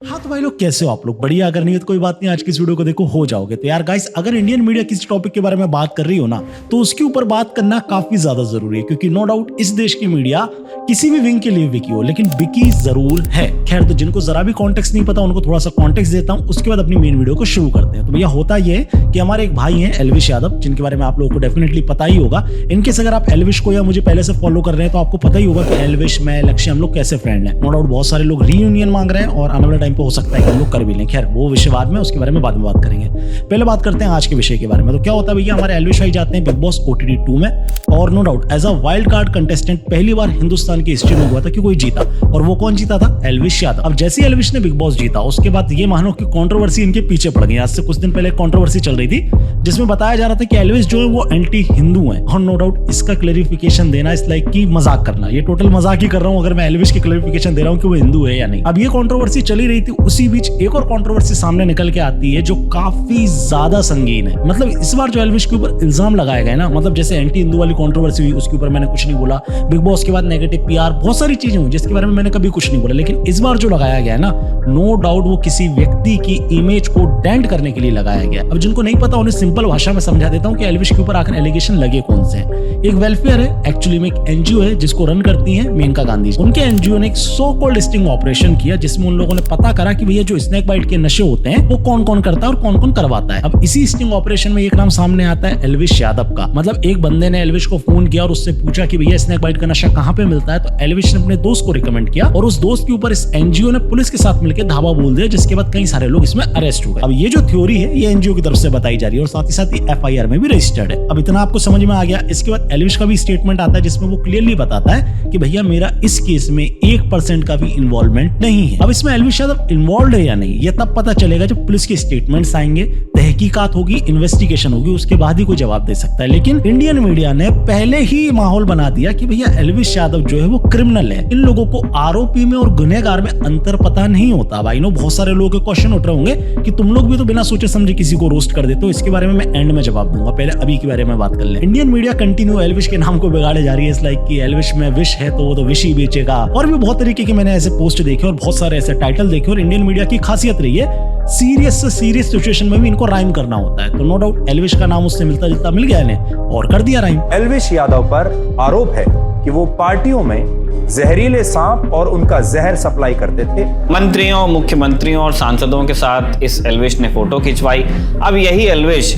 हाँ तो भाई लोग कैसे हो आप लोग? बढ़िया। अगर नहीं है तो कोई बात नहीं, आज की इस वीडियो को देखो हो जाओगे। तो यार गाइस, अगर इंडियन मीडिया किसी टॉपिक के बारे में बात कर रही हो ना, तो उसके ऊपर बात करना काफी ज्यादा जरूरी है, क्योंकि नो डाउट इस देश की मीडिया किसी भी विंग के लिए बिकी हो, लेकिन बिकी जरूर है। खैर, तो जिनको जरा भी कॉन्टेक्स्ट नहीं पता उनको थोड़ा सा कॉन्टेक्स्ट देता हूं, उसके बाद अपनी मेन वीडियो को शुरू करते हैं। तो भैया होता ये है कि हमारे एक भाई हैं एल्विश यादव, जिनके बारे में आप लोगों को डेफिनेटली पता ही होगा। इनकेस अगर आप एल्विश को या मुझे पहले से फॉलो कर रहे हैं तो आपको पता ही होगा कि एल्विश, मैं, लक्ष्य, हम लोग कैसे फ्रेंड हैं। नो डाउट बहुत सारे लोग रीयूनियन मांग रहे हैं और आने वाले टाइम पे हो सकता है कि हम लोग कर भी लें। खैर, वो विषय बाद में, उसके बारे में बाद में बात करेंगे। पहले बात करते हैं आज के विषय के बारे में। तो क्या होता है भैया, हमारे एल्विश भाई जाते हैं बिग बॉस OTT 2 में, और no doubt as a wild card contestant पहली बार हिंदुस्तान की हिस्ट्री में हुआ था कि कोई जीता, और वो कौन जीता था? एल्विश यादव। अब जैसे ही एल्विश ने बिग बॉस जीता, उसके बाद ये मानो कि कंट्रोवर्सी इनके पीछे पड़ गई। आज से कुछ दिन पहले कंट्रोवर्सी चल रही थी जिसमें बताया जा रहा था कि एल्विश जो है वो एंटी हिंदू है, और नो डाउट इसका क्लैरिफिकेशन देना इस लाइक की मजाक करना, ये टोटल मजाक ही कर रहा हूं अगर मैं एल्विश की क्लैरिफिकेशन दे रहा हूं कि वो हिंदू है या नहीं। अब ये कंट्रोवर्सी चली रही थी, उसी बीच एक और कंट्रोवर्सी सामने निकल के आती है जो काफी ज्यादा संगीन है। मतलब इस बार जो एल्विश के ऊपर इल्जाम लगाए गए ना, मतलब जैसे एंटी हिंदू वाली कंट्रोवर्सी हुई, उसके ऊपर मैंने कुछ नहीं बोला। बिग बॉस के बाद नेगेटिव PR, बहुत सारी चीजें हुई जिसके बारे में मैंने कभी कुछ नहीं बोला, लेकिन इस बार जो लगाया गया है ना, नो डाउट वो किसी व्यक्ति की इमेज को डेंट करने के लिए लगाया गया। अब जिनको नहीं पता उन्हें सिंपल भाषा में समझा देता हूं कि एल्विश के ऊपर आखिर एलिगेशन लगे कौन से हैं। एक वेलफेयर है, एक्चुअली में एक NGO है जिसको रन करती हैं मेनका गांधी। उनके NGO ने एक सो कॉल्ड स्टिंग ऑपरेशन किया, जिसमें उन लोगों ने पता करा कि भैया जो स्नेक बाइट के नशे होते हैं वो कौन कौन करता है और कौन कौन करवाता है। अब इसी स्टिंग ऑपरेशन में एक नाम सामने आता है एल्विश यादव का। मतलब एक बंदे ने एल्विश को फोन किया और उससे पूछा कि भैया स्नेक बाइट का नशा कहाँ पे मिलता है, तो एल्विश ने अपने दोस्त को रिकमेंड किया, और उस दोस्त के ऊपर इस NGO ने पुलिस के साथ मिलकर धावा बोल दिया, जिसके बाद कई सारे लोग इसमें अरेस्ट हो गए। अब ये जो थ्योरी है ये NGO की तरफ से बताई जा रही है, और साथ ही साथ FIR में भी रजिस्टर्ड है। अब इतना आपको समझ में आ गया। इसके बाद एल्विश का भी स्टेटमेंट आता है जिसमें वो क्लियरली बताता है कि भैया मेरा इस केस में 1% का भी इन्वॉल्वमेंट नहीं है। अब इसमें एल्विश यादव इन्वॉल्व है या नहीं, ये तब पता चलेगा जब पुलिस के स्टेटमेंट्स आएंगे, तहकीकात होगी, इन्वेस्टिगेशन होगी, उसके बाद ही कोई जवाब दे सकता है। लेकिन इंडियन मीडिया ने पहले ही माहौल बना दिया कि भैया एल्विश यादव जो है वो क्रिमिनल है। इन लोगों को आरोपी में और गुनहगार में अंतर पता नहीं होता। भाई नो, बहुत सारे लोगों के क्वेश्चन उठ रहे होंगे कि तुम लोग भी तो बिना सोचे समझे किसी को रोस्ट कर देते हो। इसके बारे में मैं एंड में जवाब दूंगा, पहले अभी के बारे में बात कर ले। इंडियन मीडिया कंटिन्यू एल्विश के नाम को बिगाड़े जा रही है, इस लाइक की एल्विश में विश है तो वो तो विश ही बेचेगा, और भी बहुत तरीके के मैंने ऐसे पोस्ट देखे और बहुत सारे ऐसे टाइटल देखे। और इंडियन मीडिया की खासियत रही है सीरियस से सीरियस सिचुएशन में भी इनको राइम करना होता है। तो नो डाउट एल्विश का नाम उससे मिलता जुलता मिल गया इन्हें और कर दिया राइम। एल्विश यादव पर आरोप है कि वो पार्टियों में जहरीले सांप और उनका जहर सप्लाई करते थे। मंत्रियों, मुख्यमंत्रियों और सांसदों के साथ इस एल्विश ने फोटो खिंचवाई। अब यही एल्विश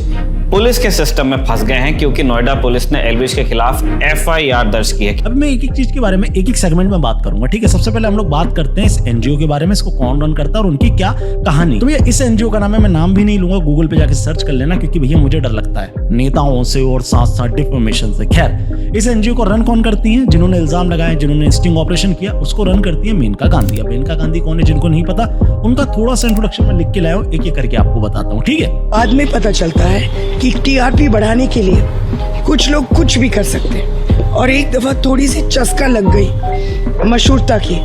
पुलिस के सिस्टम में फंस गए हैं, क्योंकि नोएडा पुलिस ने एल्विश के खिलाफ FIR दर्ज की है। अब मैं एक एक चीज के बारे में एक एक सेगमेंट में बात करूंगा, ठीक है। सबसे पहले हम लोग बात करते हैं इस NGO के बारे में, इसको कौन रन करता है और उनकी क्या कहानी। तो भैया इस NGO का नाम है, मैं नाम भी नहीं लूंगा, गूगल पे जाकर सर्च कर लेना, क्योंकि भैया मुझे डर लगता है नेताओं से और साथ साथ डिफॉर्मेशन से। खैर, इस NGO को रन कौन करती है? जिन्होंने इल्जाम लगाए, जिन्होंने स्टिंग ऑपरेशन किया, उसको रन करती है मेनका गांधी। अब मेनका गांधी कौन है जिनको नहीं पता, उनका थोड़ा सा इंट्रोडक्शन में लिख के लाया हूं, एक एक करके आपको बताता हूँ, ठीक है। बाद में पता चलता है कि TRP बढ़ाने के लिए कुछ लोग कुछ भी कर सकते हैं, और एक दफा थोड़ी सी चस्का लग गई मशहूरता की,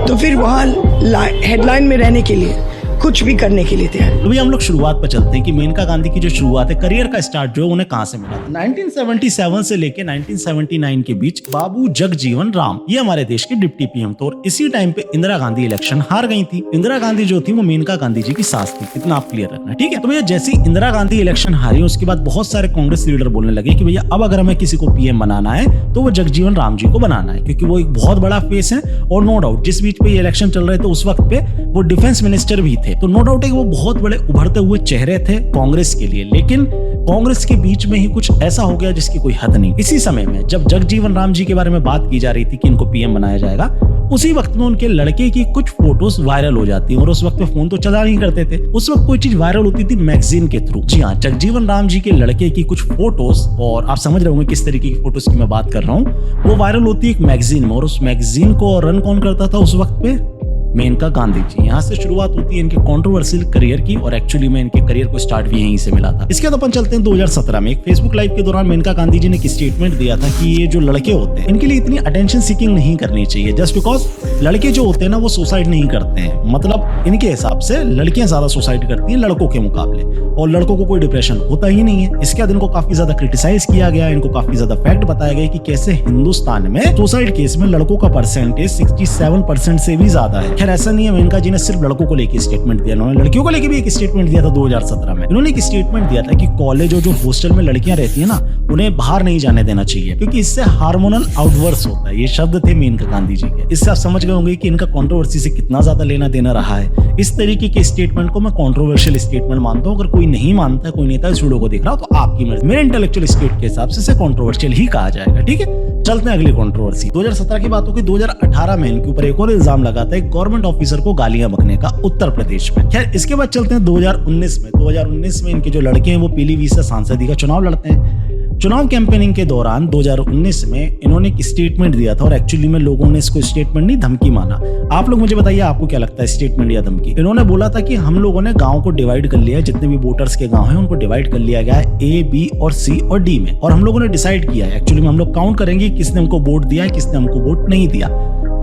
तो फिर वहाँ हेडलाइन में रहने के लिए कुछ भी करने के लिए तैयार। तो भैया हम लोग शुरुआत पर चलते हैं कि मेनका गांधी की जो शुरुआत है, करियर का स्टार्ट जो है उन्हें कहां से मिला। 1977 से लेके 1979 के बीच बाबू जगजीवन राम ये हमारे देश के डिप्टी PM थे, और इसी टाइम पे इंदिरा गांधी इलेक्शन हार गई थी। इंदिरा गांधी जो थी वो मेनका गांधी जी की सास थी, इतना आप क्लियर रखना, ठीक है। तो भैया जैसे इंदिरा गांधी इलेक्शन हारी, उसके बाद बहुत सारे कांग्रेस लीडर बोलने लगे कि भैया अब अगर हमें किसी को PM बनाना है तो वो जगजीवन राम जी को बनाना है, क्योंकि वो एक बहुत बड़ा फेस है। और नो डाउट जिस बीच पे ये इलेक्शन चल रहे थे उस वक्त पे वो डिफेंस मिनिस्टर भी थे, तो नो डाउट है कि वो बहुत बड़े उभरते हुए चेहरे थे कांग्रेस के लिए। लेकिन कांग्रेस के बीच में ही कुछ ऐसा हो गया जिसकी कोई हद नहीं। इसी समय में जब जगजीवन राम जी के बारे में बात की जा रही थी कि इनको PM बनाया जाएगा, उसी वक्त में उनके लड़के की कुछ फोटोज वायरल हो जाती हैं, और उस वक्त में फोन तो चला नहीं करते थे, उस वक्त कोई चीज वायरल होती थी मैगजीन के थ्रू। जी हाँ, जगजीवन राम जी के लड़के की कुछ फोटोज, और आप समझ रहे होंगे किस तरीके की फोटोज की मैं बात कर रहा हूँ, वो वायरल होती है एक मैगजीन में, और उस मैगजीन को रन कौन करता था उस वक्त पे? मेनका गांधी जी। यहाँ से शुरुआत होती है इनके कंट्रोवर्शियल करियर की, और एक्चुअली में इनके करियर को स्टार्ट भी यहीं से मिला था। इसके बाद अपन चलते हैं 2017 में। एक फेसबुक लाइव के दौरान मेनका गांधी जी ने एक स्टेटमेंट दिया था कि ये जो लड़के होते हैं इनके लिए इतनी अटेंशन सीकिंग नहीं करनी चाहिए, जस्ट बिकॉज लड़के जो होते हैं ना वो सुसाइड नहीं करते हैं। मतलब इनके हिसाब से लड़कियां ज्यादा सुसाइड करती हैं लड़कों के मुकाबले, और लड़कों को कोई डिप्रेशन होता ही नहीं है। इसके बाद इनको काफी ज्यादा क्रिटिसाइज किया गया, इनको काफी ज्यादा फैक्ट बताया गया कि कैसे हिंदुस्तान में सुसाइड केस में लड़कों का परसेंटेज 67% से भी ज्यादा है। खैर ऐसा नहीं है, मेनका जी ने सिर्फ लड़कों को लेकर स्टेटमेंट दिया, उन्होंने लड़कियों को लेकर भी एक स्टेटमेंट दिया था 2017 में। इन्होंने एक स्टेटमेंट दिया था कि कॉलेज और जो हॉस्टल में लड़कियां रहती है ना, उन्हें बाहर नहीं जाने देना चाहिए क्योंकि इससे हार्मोनल आउटबर्स्ट होता है। ये शब्द थे मेनका गांधी जी के। इससे आप समझ गए होंगे कि इनका कंट्रोवर्सी से कितना ज्यादा लेना देना रहा है। इस तरीके के स्टेटमेंट को मैं कंट्रोवर्शियल स्टेटमेंट मानता हूं। अगर कोई नहीं मानता है, कोई नेता इस वीडियो को देख रहा हो, तो आपकी मर्जी। मेरे इंटेलेक्चुअल स्टेट के हिसाब से इसे कंट्रोवर्शियल ही कहा जाएगा। ठीक है, चलते हैं अगली कंट्रोवर्सी। 2017 की बात होगी, 2018 में इनके ऊपर एक और इल्जाम लगा था एक गवर्नमेंट ऑफिसर को गालियां बकने का उत्तर प्रदेश में। खैर इसके बाद चलते हैं 2019 में। 2019 में इनके जो लड़के हैं वो पीलीभीत से सांसदी का चुनाव लड़ते हैं। चुनाव कैंपेनिंग के दौरान 2019 में इन्होंने एक स्टेटमेंट दिया था और एक्चुअली में लोगों ने इसको स्टेटमेंट नहीं धमकी माना। आप लोग मुझे बताइए आपको क्या लगता है, स्टेटमेंट या धमकी? इन्होंने बोला था कि हम लोगों ने गांव को डिवाइड कर लिया है, जितने भी वोटर्स के गांव हैं उनको डिवाइड कर लिया गया है ए, बी और सी और डी में, और हम लोगों ने डिसाइड किया है, एक्चुअली में हम लोग काउंट करेंगे किसने हमको वोट दिया है, किसने हमको वोट नहीं दिया।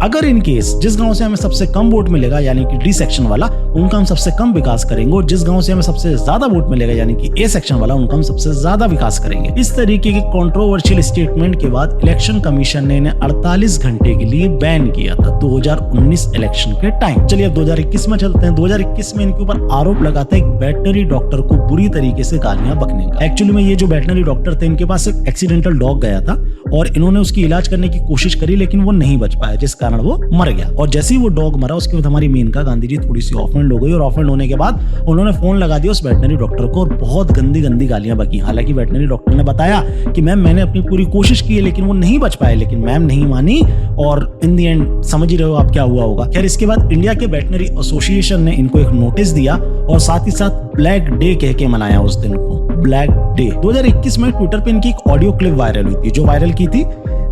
अगर इन केस जिस गांव से हमें सबसे कम वोट मिलेगा यानी कि डी सेक्शन वाला, उनका हम सबसे कम विकास करेंगे, और जिस गांव से हमें सबसे ज्यादा वोट मिलेगा यानी कि ए सेक्शन वाला, उनका हम सबसे ज्यादा विकास करेंगे। इस तरीके के कंट्रोवर्शियल स्टेटमेंट के बाद इलेक्शन कमीशन ने इन्हें 48 घंटे के लिए बैन किया था 2019 इलेक्शन के टाइम। चलिए अब 2021 में चलते हैं। 2021 में इनके ऊपर आरोप लगा था एक वेटनरी डॉक्टर को बुरी तरीके से गालियां बकने का। एक्चुअली में ये जो वेटनरी डॉक्टर थे, इनके पास एक एक्सीडेंटल डॉग गया था और इन्होंने उसकी इलाज करने की कोशिश करी, लेकिन वो नहीं बच पाया, जिस कारण वो मर गया। और जैसे ही वो डॉग मरा, उसके बाद हमारी मेनका गांधी जी थोड़ी सी ऑफेंड हो गई, और ऑफेंड होने के बाद उन्होंने फोन लगा दिया उस वेटनरी डॉक्टर को और बहुत गंदी गंदी गालियां बकी। हालांकि वेटनरी डॉक्टर ने बताया कि मैम मैंने अपनी पूरी कोशिश की है लेकिन वो नहीं बच पाए, लेकिन मैम नहीं मानी और इन दी एंड समझ ही रहे हो आप क्या हुआ होगा। खैर इसके बाद इंडिया के वेटनरी एसोसिएशन ने इनको एक नोटिस दिया और साथ ही साथ ब्लैक डे कह के मनाया उस दिन को, ब्लैक डे। 2021 में ट्विटर पे इनकी एक ऑडियो क्लिप वायरल हुई थी, जो वायरल की थी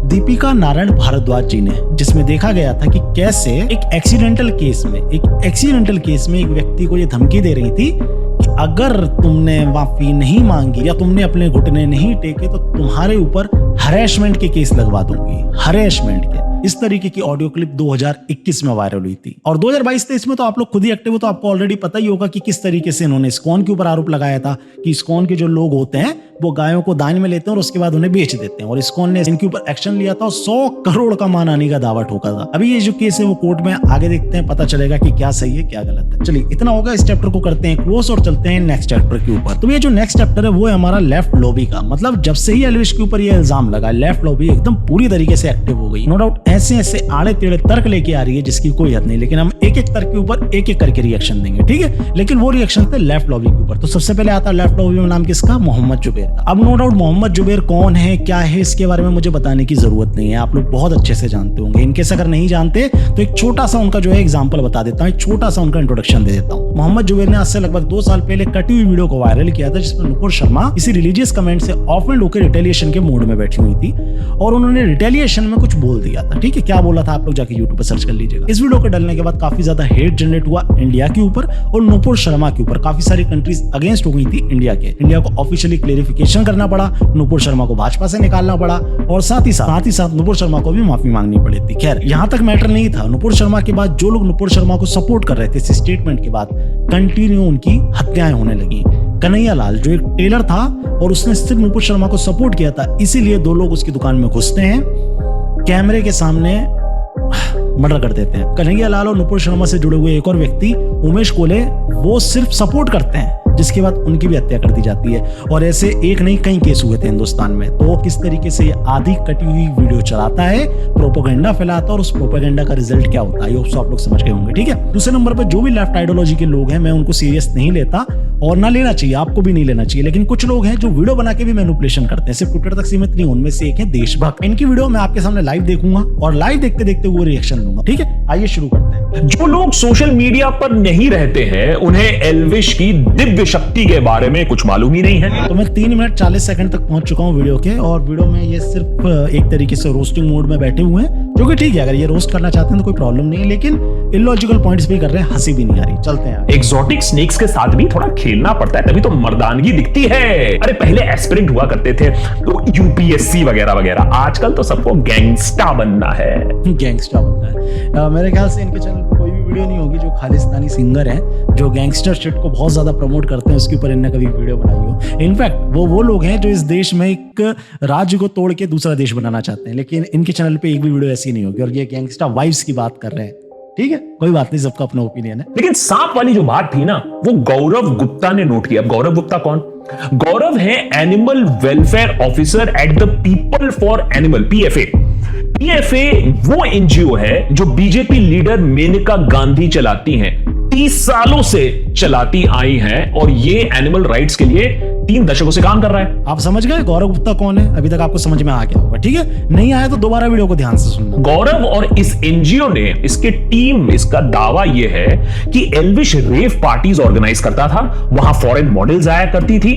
दीपिका नारायण भारद्वाज जी ने, जिसमें देखा गया था कि कैसे एक एक्सीडेंटल केस में एक व्यक्ति को ये धमकी दे रही थी कि अगर तुमने माफी नहीं मांगी या तुमने अपने घुटने नहीं टेके तो तुम्हारे ऊपर हरेसमेंट के केस लगवा दूंगी, हरेसमेंट के। इस तरीके की ऑडियो क्लिप 2021 में वायरल हुई थी। और 2022-23 में तो आप लोग खुद ही एक्टिव हो, तो आपको ऑलरेडी पता ही होगा कि किस तरीके से इन्होंने इस्कॉन के ऊपर आरोप लगाया था कि इस्कॉन के जो लोग होते हैं वो गायों को दान में लेते हैं और उसके बाद उन्हें बेच देते हैं, और इस्कॉन ने इनके ऊपर एक्शन लिया था और 100 करोड़ का मानहानि का दावा ठोका था। अभी ये जो केस है वो कोर्ट में आगे देखते हैं, पता चलेगा कि क्या सही है क्या गलत है। चलिए इतना होगा, इस चैप्टर को करते हैं क्लोज और चलते हैं नेक्स्ट चैप्टर के ऊपर। तो ये जो नेक्स्ट चैप्टर है वो है हमारा लेफ्ट लॉबी का। मतलब जब से ही एल्विश के ऊपर ये इल्जाम लगा, लेफ्ट लॉबी एकदम पूरी तरीके से एक्टिव हो गई। नो डाउट ऐसे ऐसे आड़े टेढ़े तर्क लेके आ रही है जिसकी कोई हद नहीं, लेकिन हम एक एक तर्क के ऊपर एक एक करके रिएक्शन देंगे, ठीक है। लेकिन वो रिएक्शन थे लेफ्ट लॉबी के ऊपर। तो सबसे पहले आता है लेफ्ट लॉबी में नाम किसका, मोहम्मद जुबैर का। अब नो डाउट मोहम्मद जुबैर कौन है क्या है इसके बारे में मुझे बताने की जरूरत नहीं है, आप लोग बहुत अच्छे से जानते होंगे। इनकेस अगर नहीं जानते तो एक छोटा सा उनका जो है एग्जांपल बता देता हूं, एक छोटा सा उनका इंट्रोडक्शन दे देता हूं। मोहम्मद जुबैर ने आज से लगभग 2 साल पहले कटी हुई वीडियो को वायरल किया था जिसमें नुपुर शर्मा किसी रिलीजियस कमेंट से ऑफेंड होकर रिटेलिएशन के मूड में बैठी हुई थी और उन्होंने रिटेलिएशन में कुछ बोल दिया था, ठीक है। क्या बोला था आप लोग जाके यूट्यूब पर सर्च कर लीजिएगा। इस वीडियो के डलने के बाद काफी ज्यादा हेट जनरेट हुआ इंडिया के ऊपर और नुपुर शर्मा के ऊपर। काफी सारी कंट्रीज अगेंस्ट हो गई थी इंडिया के। इंडिया को ऑफिशियली क्लेरिफिकेशन करना पड़ा, नुपुर शर्मा को भाजपा से निकालना पड़ा और साथ ही साथ नुपुर शर्मा को भी माफी मांगनी पड़ी थी। खैर यहां तक मैटर नहीं था। नुपुर शर्मा के बाद जो लोग नुपुर शर्मा को सपोर्ट कर रहे थे इस स्टेटमेंट के बाद, कंटिन्यू उनकी हत्याएं होने लगी। कन्हैया लाल जो एक टेलर था और उसने सिर्फ नुपुर शर्मा को सपोर्ट किया था, इसीलिए 2 लोग उसकी दुकान में घुसते हैं, कैमरे के सामने मर्डर कर देते हैं। कन्हैया लाल और नुपुर शर्मा से जुड़े हुए एक और व्यक्ति उमेश कोले, वो सिर्फ सपोर्ट करते हैं, जिसके बाद उनकी भी हत्या कर दी जाती है। और ऐसे एक नहीं कई केस हुए थे हिंदुस्तान में। तो किस तरीके से ये आधी कटी हुई वीडियो चलाता है, प्रोपेगेंडा फैलाता है और उस प्रोपेगेंडा का रिजल्ट क्या होता है, आप लोग समझ गए होंगे, ठीक है। दूसरे नंबर पर जो भी लेफ्ट आइडियोलॉजी के लोग हैं मैं उनको सीरियस नहीं लेता और ना लेना चाहिए, आपको भी नहीं लेना चाहिए। लेकिन कुछ लोग हैं जो वीडियो बना के भी मैनिपुलेशन करते हैं, सिर्फ ट्विटर तक सीमित नहीं। उनमें से एक है देशभक्त। इनकी वीडियो मैं आपके सामने लाइव देखूंगा और लाइव देखते देखते वो रिएक्शन दूंगा, ठीक है। आइए शुरू करते हैं। जो लोग सोशल मीडिया पर नहीं रहते हैं उन्हें एल्विश की दिव्य शक्ति के बारे में कुछ मालूम ही नहीं है। तो मैं 3 मिनट 40 सेकंड तक पहुंच चुका हूं वीडियो के, और वीडियो में ये सिर्फ एक तरीके से रोस्टिंग मोड में बैठे हुए हैं, जो कि ठीक है। अगर ये रोस्ट करना चाहते हैं तो कोई प्रॉब्लम नहीं है, लेकिन इलॉजिकल पॉइंट्स भी कर रहे हैं, हंसी भी नहीं आ रही। चलते हैं। एक्सोटिक स्नेक्स के साथ भी थोड़ा खेलना पड़ता है, तभी तो मर्दानगी दिखती है। अरे पहले एस्पिरेंट हुआ करते थे तो यूपीएससी वगैरह वगैरह, आजकल तो सबको गैंगस्टर बनना है। गैंगस्टर बनना है। मेरे ख्याल से इनके चैनल पे कोई भी वीडियो नहीं होगी जो खालिस्तानी सिंगर है जो गैंगस्टर शिट को बहुत ज्यादा प्रमोट करते हैं उसके ऊपर इनने कभी वीडियो बनाई हो। इनफैक्ट वो लोग हैं जो इस देश में एक राज्य को तोड़ के दूसरा देश बनाना चाहते हैं, लेकिन इनके चैनल पे एक भी वीडियो ऐसी नहीं होगी। और ये गैंगस्टर वाइब्स की बात कर रहे हैं, ठीक है, कोई बात नहीं, सबका अपना ओपिनियन है। लेकिन सांप वाली जो बात थी ना, वो गौरव गुप्ता ने नोट किया। अब गौरव गुप्ता कौन? गौरव है animal welfare officer at the people for animal, PFA. PFA वो एनजीओ है जो बीजेपी लीडर मेनका गांधी चलाती हैं, 30 सालों से चलाती आई हैं, और ये एनिमल राइट्स के लिए 3 दशकों से काम कर रहा है। आप समझ गए गौरव गुप्ता कौन है? अभी तक आपको समझ में आ गया होगा, ठीक है? नहीं आया तो दोबारा वीडियो को ध्यान से सुनना। गौरव और इस एनजीओ ने, इसके टीम, इसका दावा यह है कि एल्विश रेव पार्टीज ऑर्गेनाइज करता था, वहां फॉरेन मॉडल्स आया करती थी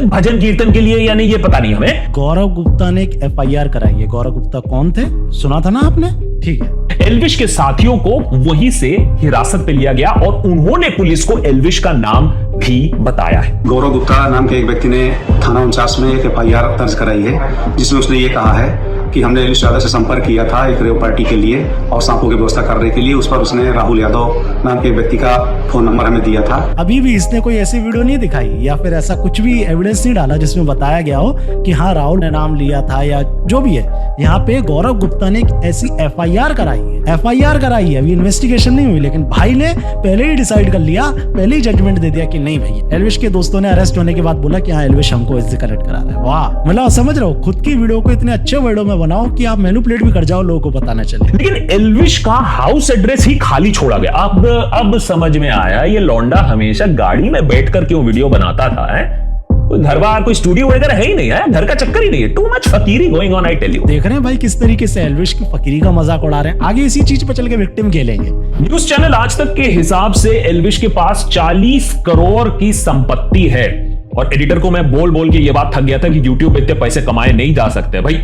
भजन कीर्तन के लिए, या नहीं ये पता नहीं हमें। गौरव गुप्ता ने एक एफआईआर कराई है। गौरव गुप्ता कौन थे, सुना था ना आपने? ठीक है। एल्विश के साथियों को वहीं से हिरासत पे लिया गया और उन्होंने पुलिस को एल्विश का नाम भी बताया है। गौरव गुप्ता नाम के एक व्यक्ति ने थाना 49 में एक एफआईआर दर्ज कराई है, जिसमें उसने ये कहा है कि हमने एल्विश यादव से संपर्क किया था एक रेव पार्टी के लिए और सांपों की व्यवस्था करने के लिए। उस पर उसने राहुल यादव नाम के एक व्यक्ति का फोन नंबर हमें दिया था। अभी भी इसने कोई ऐसी वीडियो नहीं दिखाई या फिर ऐसा कुछ भी एविडेंस नहीं डाला जिसमें बताया गया हो कि हाँ राहुल ने नाम लिया था या जो भी है। यहाँ पे गौरव गुप्ता ने एक ऐसी एफआईआर कराई है, एफआईआर कराई है, अभी इन्वेस्टिगेशन नहीं हुई, लेकिन भाई ने पहले ही डिसाइड कर लिया, पहले ही जजमेंट दे दिया कि नहीं भाई। एल्विश के दोस्तों ने अरेस्ट होने के बाद बोला कि हाँ एल्विश हमको इससे कनेक्ट करा रहा है। वाह, मतलब समझ रहे हो, खुद की वीडियो को इतने अच्छे वर्डों में बनाओ कि आप मैनिपुलेट भी कर जाओ, लोगों को पता न चले। लेकिन एल्विश का हाउस एड्रेस ही खाली छोड़ा गया। अब समझ में आया ये लौंडा हमेशा गाड़ी में बैठकर क्यों वीडियो बनाता था। है कोई घर बार कोई स्टूडियो वगैरह है ही नहीं है, घर का चक्कर ही नहीं है। टू मच फकीरी going on, I tell you. देख रहे हैं भाई किस तरीके से एल्विश की फकीरी का मजाक उड़ा रहे हैं। आगे इसी चीज पे चल के विक्टिम खेलेंगे। न्यूज चैनल आज तक के हिसाब से एल्विश के पास 40 करोड़ की संपत्ति है, और एडिटर को मैं बोल बोल के ये बात थक गया था कि यूट्यूब पे इतने पैसे कमाए नहीं जा सकते। भाई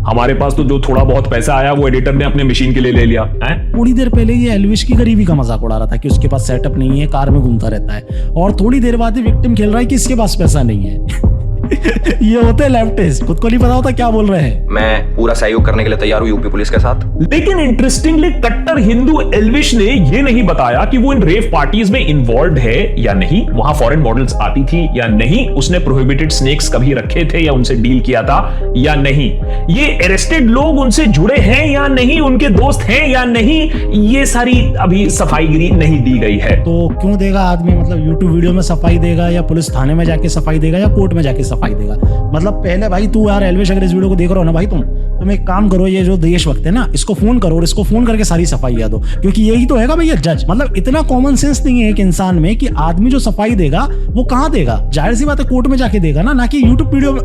हमारे पास तो जो थोड़ा बहुत पैसा आया वो एडिटर ने अपने मशीन के लिए ले लिया है। थोड़ी देर पहले ये एल्विश की गरीबी का मजाक उड़ा रहा था कि उसके पास सेटअप नहीं है, कार में घूमता रहता है, और थोड़ी देर बाद विक्टिम खेल रहा है कि इसके पास पैसा नहीं है। ये होते हैं लेफ्टिस्ट, खुद को नहीं पता होता क्या बोल रहे हैं। मैं पूरा सहयोग करने के लिए तैयार हूं यूपी पुलिस के साथ। लेकिन इंटरेस्टिंगली कट्टर हिंदू एल्विश ने यह नहीं बताया कि वो इन रेव पार्टीज में इन्वॉल्व है या नहीं, वहां फॉरेन मॉडल्स आती थी या नहीं, उसने प्रोहिबिटेड स्नेक्स कभी रखे थे या उनसे डील किया था या नहीं, ये अरेस्टेड लोग उनसे जुड़े हैं या नहीं, उनके दोस्त हैं या नहीं, ये सारी अभी सफाईगिरी नहीं दी गई है। तो क्यों देगा आदमी, मतलब यूट्यूब वीडियो में सफाई देगा या पुलिस थाने में जाके सफाई देगा या कोर्ट में जाके सफाई देगा? मतलब पहले भाई तू यार एल्विश अगर इस वीडियो को देख रहे हो ना भाई, तुम एक काम करो, ये जो देशभक्त है ना इसको फोन करो और इसको फोन करके सारी सफाई दो, क्योंकि यही तो है भैया जज। मतलब इतना कॉमन सेंस नहीं है एक इंसान में कि आदमी जो सफाई देगा वो कहां देगा, जाहिर सी बात है कोर्ट में जाके देगा ना कि यूट्यूब वीडियो में।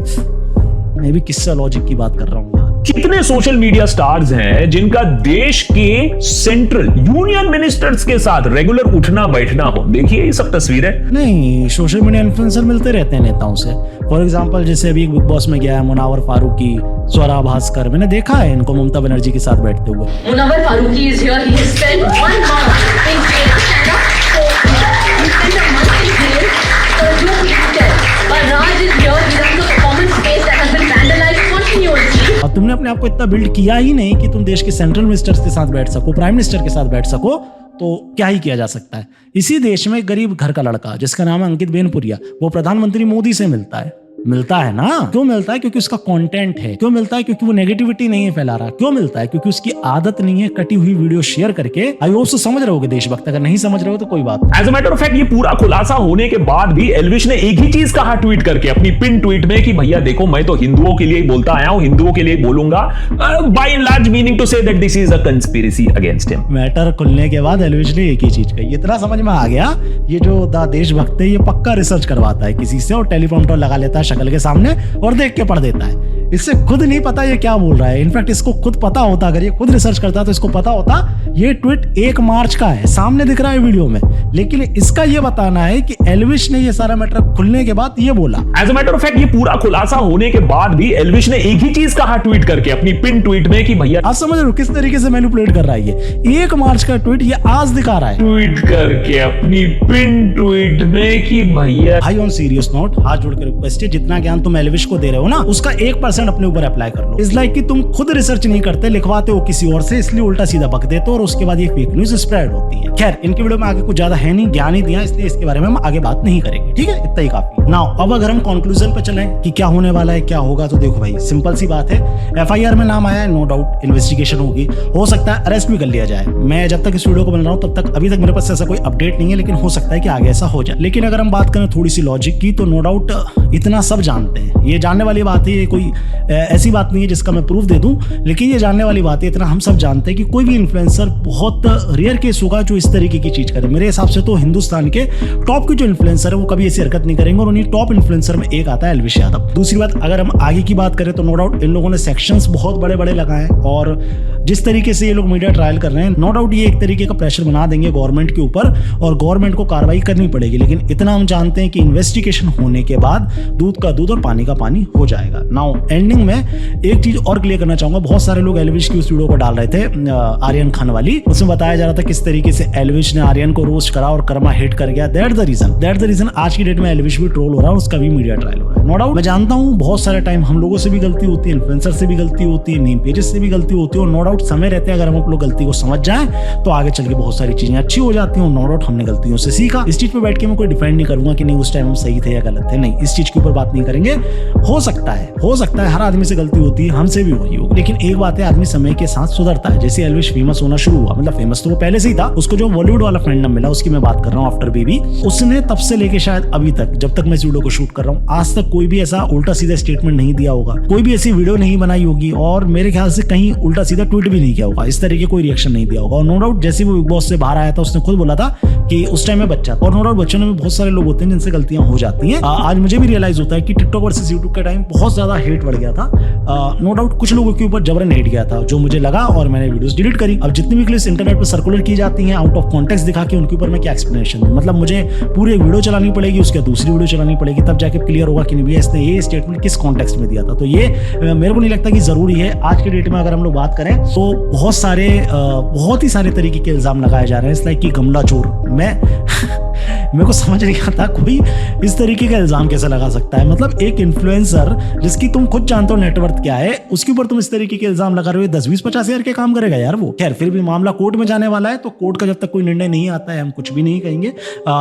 मैं भी किससे लॉजिक की बात कर रहा हूँ। कितने सोशल मीडिया स्टार्स हैं जिनका देश के सेंट्रल यूनियन मिनिस्टर्स के साथ रेगुलर उठना बैठना हो। देखिए ये सब तस्वीरें नहीं, सोशल मीडिया इन्फ्लुएंसर मिलते रहते हैं नेताओं से। फॉर एग्जांपल जैसे अभी बिग बॉस में गया है मुनावर फारूकी, स्वरा भास्कर, मैंने देखा है इनको ममता बनर्जी के साथ बैठते हुए। Munawar Farooqui is here. He has spent 1 month in jail. So he spent a month in jail for a joke incident. But Raj is here. He runs a performance space that has been vandalized continuously. और तुमने अपने आप को इतना build किया ही नहीं कि तुम देश के सेंट्रल मिनिस्टर्स के साथ बैठ सको, प्राइम मिनिस्टर के साथ बैठ सको, तो क्या ही किया जा सकता है। इसी देश में गरीब घर का लड़का जिसका नाम है अंकित बेनपुरिया, वो प्रधानमंत्री मोदी से मिलता है ना। क्यों मिलता है? क्योंकि उसका कंटेंट है। क्यों मिलता है? क्योंकि वो नेगेटिविटी नहीं है फैला रहा। क्यों मिलता है? क्योंकि उसकी आदत नहीं है कटी हुई वीडियो शेयर करके। आई होप समझ रहे होगे देशभक्त, अगर नहीं समझ रहे हो तो कोई बात। As a matter of fact ये पूरा खुलासा होने के बाद भी एल्विश ने एक ही चीज कहा ट्वीट करके अपनी पिन ट्वीट में कि भैया देखो मैं तो हिंदुओं के लिए बोलता आया हूं, हिंदुओं के लिए बोलूंगा, by and large meaning to say that this is a conspiracy against him. Matter खुलने के बाद एल्विश ने एक ही चीज कही, इतना समझ में आ गया ये जो देशभक्त है ये पक्का रिसर्च करवाता है किसी से और टेलीप्रॉम्प्टर लगा लेता है शक्ल के सामने और देख के पढ़ देता है। इससे खुद नहीं पता ये क्या बोल रहा है। इनफैक्ट इसको खुद पता होता, अगर ये खुद रिसर्च करता तो इसको पता होता ये ट्वीट 1 मार्च का है, सामने दिख रहा है वीडियो में, लेकिन इसका ये बताना है कि एल्विश ने ये सारा मैटर खुलने के बाद ये बोला। As a matter of fact ये पूरा खुलासा होने के बाद भी एल्विश ने एक ही चीज कहा ट्वीट करके अपनी पिन ट्वीट में कि भैया, आप समझ रहे हो किस तरीके से मैनिपुलेट कर रहा है ये। 1 मार्च का ट्वीट ये आज दिखा रहा है, ट्वीट करके अपनी पिन ट्वीट में कि भैया। भाई ऑन सीरियस नोट हाथ जोड़ के रिक्वेस्ट है, जितना ज्ञान तुम एल्विश को दे रहे हो ना उसका 1% 100% अपने ऊपर अप्लाई कर लो। इस लाइक कि तुम खुद रिसर्च नहीं करते, लिखवाते हो किसी और से, इसलिए उल्टा सीधा बक देते हो और उसके बाद ये फेक न्यूज स्प्रेड होती है। खैर, इनकी वीडियो में आगे कुछ ज्यादा है नहीं, ज्ञान ही दिया, इसलिए इसके बारे में हम आगे बात नहीं करेंगे। ठीक है, इतना ही काफी। नाउ अब अगर हम कंक्लूजन पे चलें कि क्या होने वाला है, क्या होगा, तो देखो भाई सिंपल सी बात है, एफआईआर में नाम आया है, नो डाउट इन्वेस्टिगेशन होगी, हो सकता है अरेस्ट भी कर लिया जाए। मैं जब तक इस वीडियो को बना रहा हूं तब तक अभी तक मेरे पास ऐसा कोई अपडेट नहीं है, लेकिन हो सकता है कि आगे ऐसा हो जाए। लेकिन अगर हम बात करें थोड़ी सी लॉजिक की, तो नो डाउट इतना सब जानते हैं, ये जानने वाली बात है, ये कोई ऐसी बात नहीं है जिसका मैं प्रूफ दे दूं, लेकिन ये जानने वाली बात है, इतना हम सब जानते हैं कि कोई भी इन्फ्लुएंसर, बहुत रेयर केस होगा जो इस तरीके की चीज करे। मेरे हिसाब से तो हिंदुस्तान के टॉप के जो इन्फ्लुएंसर है वो कभी ऐसी हरकत नहीं करेंगे, और उन्हीं टॉप इन्फ्लुएंसर में एक आता है एल्विश यादव। दूसरी बात, अगर हम आगे की बात करें तो नो डाउट इन लोगों ने सेक्शंस बहुत बड़े बड़े लगाए हैं, और जिस तरीके से ये लोग मीडिया ट्रायल कर रहे हैं, नो डाउट ये एक तरीके का प्रेशर बना देंगे गवर्नमेंट के ऊपर, और गवर्नमेंट को कार्रवाई करनी पड़ेगी। लेकिन इतना हम जानते हैं कि इन्वेस्टिगेशन होने के बाद दूध का दूध और पानी का पानी हो जाएगा। नाउ एंडिंग में एक चीज और क्लियर करना चाहूंगा, बहुत सारे लोग एल्विश की उस वीडियो को डाल रहे थे आर्यन खान वाली, उसमें बताया जा रहा था किस तरीके से एल्विश ने आर्यन को रोस्ट करा और कर्मा हिट कर गया। दैट द रीजन आज की डेट में एल्विश भी ट्रोल हो रहा है, उसका भी मीडिया ट्रायल हो रहा है। नो डाउट मैं जानता हूं बहुत सारे टाइम हम लोगों से भी गलती होती है, इन्फ्लुएंसर से भी गलती होती है, मीम पेजेस से भी गलती होती है, और नो डाउट समय रहते हैं अगर हम लोग गलती को समझ जाएं तो आगे चल के बहुत सारी चीजें अच्छी हो जाती हैं। नो डाउट हमने गलतियों से सीखा। इस चीज पे बैठ के मैं कोई डिफेंड नहीं करूंगा कि नहीं उस टाइम हम सही थे या गलत थे, नहीं, इस चीज के ऊपर बात नहीं करेंगे। हो सकता है हर आदमी से गलती होती है, हमसे भी हुई होगी, लेकिन एक बात है, आदमी समय के साथ सुधरता है। जैसे एल्विश फेमस होना शुरू हुआ, मतलब फेमस तो वो पहले से ही था, उसको जो बॉलीवुड वाला फ्रेंडम मिला उसकी मैं बात कर रहा हूँ आफ्टर बेबी, उसने तब से लेके शायद अभी तक, जब तक मैं इस वीडियो को शूट कर रहा हूँ, आज तक कोई भी ऐसा उल्टा सीधा स्टेटमेंट नहीं दिया होगा, कोई भी ऐसी वीडियो नहीं बनाई होगी, और मेरे ख्याल से कहीं उल्टा सीधा ट्वीट भी नहीं किया होगा, इस तरीके कोई रिएक्शन नहीं दिया होगा। और नो डाउट जैसे वो बिग बॉस से बाहर आया था उसने खुद बोला था कि उस टाइम में बच्चा था, और नो डाउट बच्चों में बहुत सारे लोग होते हैं जिनसे गलतियां हो जाती हैं। आज मुझे भी रियलाइज होता है कि टिकटॉक वर्सेस यूट्यूब के टाइम बहुत ज्यादा हेट बढ़ गया था। नो डाउट कुछ लोगों के ऊपर जबरन हेट गया था, जो मुझे लगा, और मैंने वीडियोस डिलीट करी। अब जितनी भी क्लिप्स इंटरनेट पर सर्कुलर की जाती हैं आउट ऑफ कॉन्टेक्स्ट दिखा के, उनके ऊपर मैं क्या एक्सप्लेनेशन दूं? मतलब मुझे पूरी एक वीडियो चलानी पड़ेगी, उसके दूसरी वीडियो चलानी पड़ेगी, तब जाके क्लियर होगा कि नहीं भैया इसने ये स्टेटमेंट किस कॉन्टेक्स्ट में दिया था। तो ये मेरे को नहीं लगता कि जरूरी है। आज के डेट में अगर हम लोग बात करें तो बहुत ही सारे तरीके के इल्जाम लगाए जा रहे हैं, इस लाइक कि गमला चोर। मेरे को समझ नहीं आता कोई इस तरीके का इल्जाम कैसे लगा सकता है। मतलब एक इन्फ्लुएंसर जिसकी तुम खुद जानते हो नेटवर्थ क्या है, उसके ऊपर तुम इस तरीके के इल्जाम लगा रहे हो, 10-20-50 हज़ार के काम करेगा यार वो। खैर फिर भी मामला कोर्ट में जाने वाला है, तो कोर्ट का जब तक कोई निर्णय नहीं आता है हम कुछ भी नहीं कहेंगे।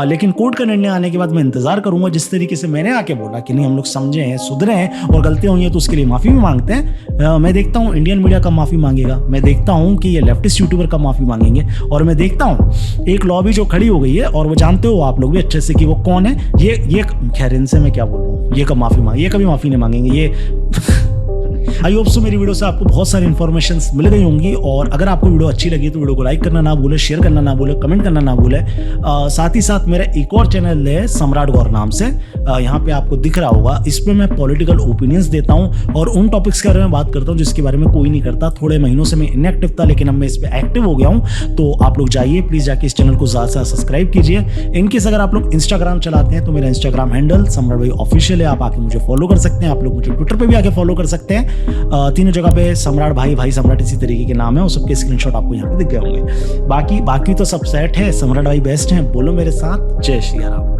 लेकिन कोर्ट का निर्णय आने के बाद मैं इंतजार करूंगा। जिस तरीके से मैंने आके बोला कि नहीं हम लोग समझे हैं, सुधरे हैं और गलतियां हुई हैं तो उसके लिए माफी भी मांगते हैं। मैं देखता हूँ इंडियन मीडिया का माफी मांगेगा, मैं देखता हूँ कि ये लेफ्टिस्ट यूट्यूबर का माफी मांगेंगे, और मैं देखता हूँ एक लॉबी जो खड़ी हो गई है, और वो जानते हो आप लोग भी अच्छे से कि वो कौन है। ये खैर इनसे मैं क्या बोल रहा हूँ, ये कब माफी मांगे, ये कभी माफी नहीं मांगेंगे ये। आई होप सो मेरी वीडियो से आपको बहुत सारी इन्फॉर्मेशन मिल गई होंगी, और अगर आपको वीडियो अच्छी लगी तो वीडियो को लाइक करना ना भूले, शेयर करना ना भूले, कमेंट करना ना भूले। साथ ही साथ मेरा एक और चैनल है सम्राट गौर नाम से, यहाँ पे आपको दिख रहा होगा, इस पे मैं पॉलिटिकल ओपिनियंस देता हूँ और उन टॉपिक्स के बारे में बात करता हूँ जिसके बारे में कोई नहीं करता। थोड़े महीनों से मैं इनएक्टिव था, लेकिन अब मैं इस पे एक्टिव हो गया हूँ। तो आप लोग जाइए प्लीज, जाके इस चैनल को ज़्यादा से ज़्यादा सब्सक्राइब कीजिए। इनकेस अगर आप लोग इंस्टाग्राम चलाते हैं तो मेरा इंस्टाग्राम हैंडल सम्राट भाई ऑफिशियल है, आप आके मुझे फॉलो कर सकते हैं। आप लोग मुझे ट्विटर पर भी आके फॉलो कर सकते हैं, तीनों जगह पे सम्राट भाई सम्राट इसी तरीके के नाम है, और सबके स्क्रीनशॉट आपको यहाँ पे दिख गए होंगे। बाकी तो सब सेट है, सम्राट भाई बेस्ट है। बोलो मेरे साथ, जय श्री राम।